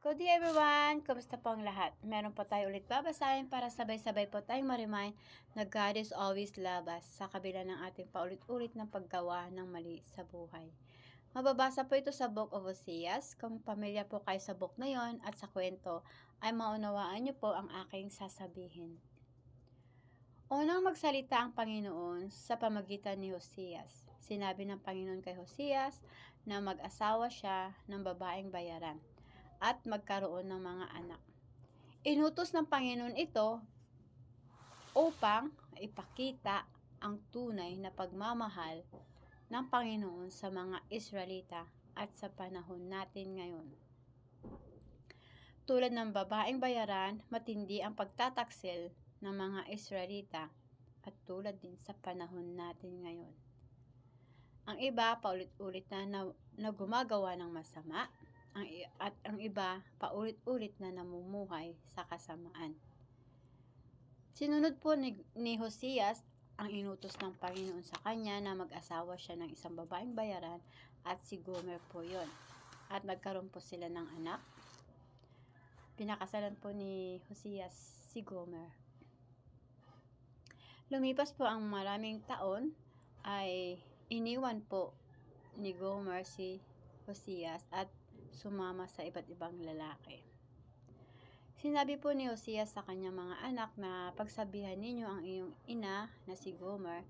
Good day everyone! Kamusta po ang lahat? Meron po tayo ulit babasahin para sabay-sabay po tayong ma-remind na God is always love us sa kabila ng ating paulit-ulit ng paggawa ng mali sa buhay. Mababasa po ito sa Book of Hoseas. Kung pamilya po kayo sa book na yon at sa kwento, ay maunawaan niyo po ang aking sasabihin. Unang magsalita ang Panginoon sa pamagitan ni Hoseas. Sinabi ng Panginoon kay Hoseas na mag-asawa siya ng babaeng bayaran at magkaroon ng mga anak. Inutos ng Panginoon ito upang ipakita ang tunay na pagmamahal ng Panginoon sa mga Israelita at sa panahon natin ngayon. Tulad ng babaeng bayaran, matindi ang pagtataksil ng mga Israelita at tulad din sa panahon natin ngayon. Ang iba paulit-ulit na gumagawa ng masama, at ang iba paulit-ulit na namumuhay sa kasamaan. Sinunod po ni Hoseas ang inutos ng Panginoon sa kanya na mag-asawa siya ng isang babaeng bayaran at si Gomer po yon. At nagkaroon po sila ng anak. Pinakasalan po ni Hoseas si Gomer. Lumipas po ang maraming taon ay iniwan po ni Gomer si Hoseas at sumama sa iba't ibang lalaki. Sinabi po ni Hoseas sa kanyang mga anak na pagsabihan ninyo ang iyong ina na si Gomer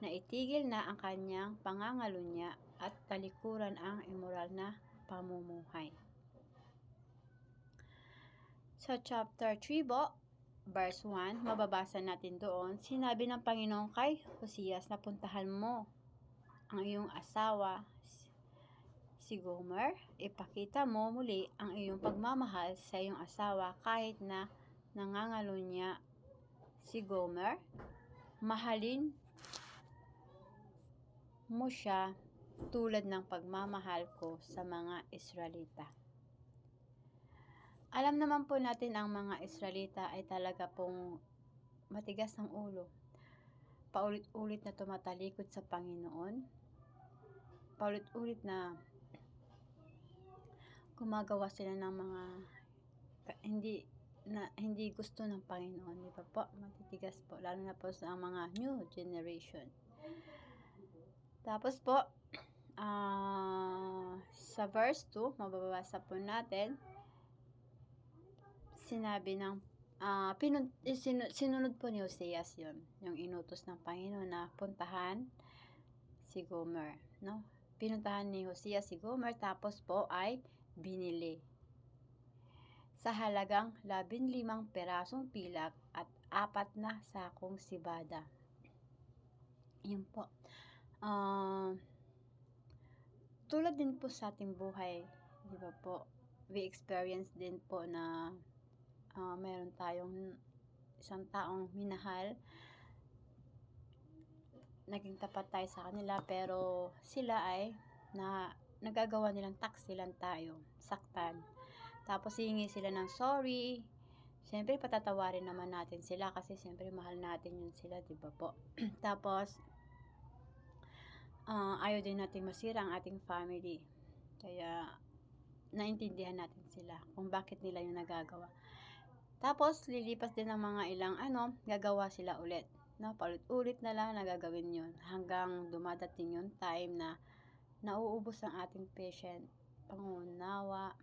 na itigil na ang kanyang pangangalunya at talikuran ang immoral na pamumuhay. Sa chapter 3 po, verse 1, mababasa natin doon, sinabi ng Panginoon kay Hoseas na puntahan mo ang iyong asawa si Gomer, ipakita mo muli ang iyong pagmamahal sa iyong asawa kahit na nangangalunya si Gomer. Mahalin mo siya tulad ng pagmamahal ko sa mga Israelita. Alam naman po natin ang mga Israelita ay talaga pong matigas ang ulo. Paulit-ulit na tumatalikod sa Panginoon. Paulit-ulit na gumagawa sila ng mga hindi gusto ng Panginoon, di ba po? Matitigas po, lalo na po sa mga new generation. Tapos po, sa verse 2, mababasa po natin, sinabi ng sinunod po ni Hoseas yun, yung inutos ng Panginoon na puntahan si Gomer, no? Pinuntahan ni Hoseas si Gomer, tapos po ay binili sa halagang 15 perasong pilak at 4 na sakong sibada. Yun po. Tulad din po sa ating buhay, di ba po? We experience din po na meron tayong isang taong minahal, naging tapat tayo sa kanila, pero sila ay nagagawa nilang taksilan tayo, saktan. Tapos hihingi sila ng sorry. Siyempre patatawarin naman natin sila kasi siyempre mahal natin yun sila, di ba po? Tapos ayaw din natin masira ang ating family. Kaya naintindihan natin sila kung bakit nila yung nagagawa. Tapos lilipas din ng mga ilang gagawa sila ulit. No, paulit-ulit na lang nagagawin yun hanggang dumadating yung time na nauubos ang ating patient, pangunawa,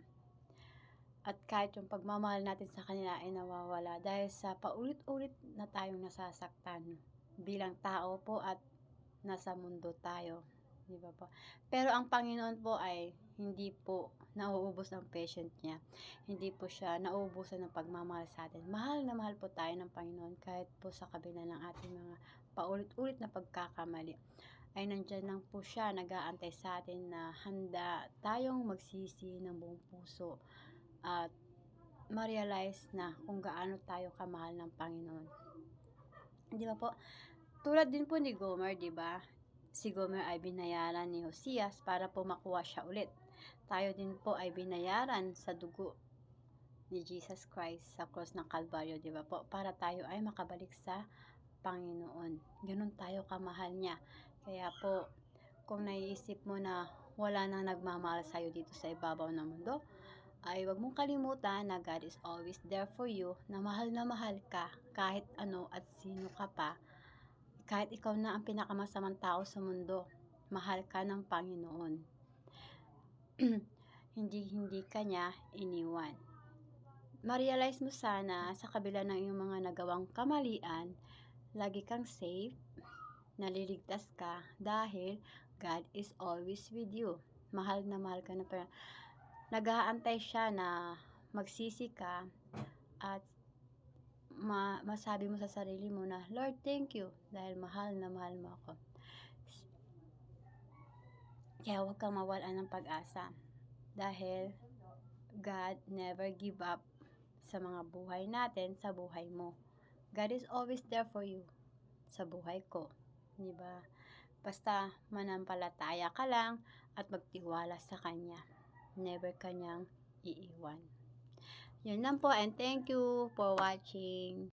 at kahit yung pagmamahal natin sa kanila ay nawawala dahil sa paulit-ulit na tayong nasasaktan bilang tao po at nasa mundo tayo, di ba po? Pero ang Panginoon po ay hindi po nauubos ang patient niya. Hindi po siya nauubusan ng pagmamahal sa atin. Mahal na mahal po tayo ng Panginoon kahit po sa kabila ng ating mga paulit-ulit na pagkakamali. Ay nandyan lang po siya, nag-aantay sa atin na handa tayong magsisi ng buong puso at ma-realize na kung gaano tayo kamahal ng Panginoon. Di ba po? Tulad din po ni Gomer, di ba? Si Gomer ay binayaran ni Hoseas para po makuha siya ulit. Tayo din po ay binayaran sa dugo ni Jesus Christ sa cross ng Kalbaryo, di ba po? Para tayo ay makabalik sa Panginoon. Ganun tayo kamahal niya. Kaya po, kung naiisip mo na wala nang nagmamahal sa'yo dito sa ibabaw ng mundo, ay wag mong kalimutan na God is always there for you, na mahal ka kahit ano at sino ka pa. Kahit ikaw na ang pinakamasamang tao sa mundo, mahal ka ng Panginoon. Hindi ka niya iniwan. Ma-realize mo sana sa kabila ng iyong mga nagawang kamalian, lagi kang safe, naliligtas ka dahil God is always with you. Mahal ka na pa. Nag-aantay siya na magsisi ka at masabi mo sa sarili mo na, Lord, thank you dahil mahal na mahal mo ako. Kaya huwag kang mawalan ng pag-asa dahil God never give up sa mga buhay natin, sa buhay mo. God is always there for you sa buhay ko. Diba? Basta manampalataya ka lang at magtiwala sa Kanya. Never Kanyang iiwan. Yun lang po, and thank you for watching.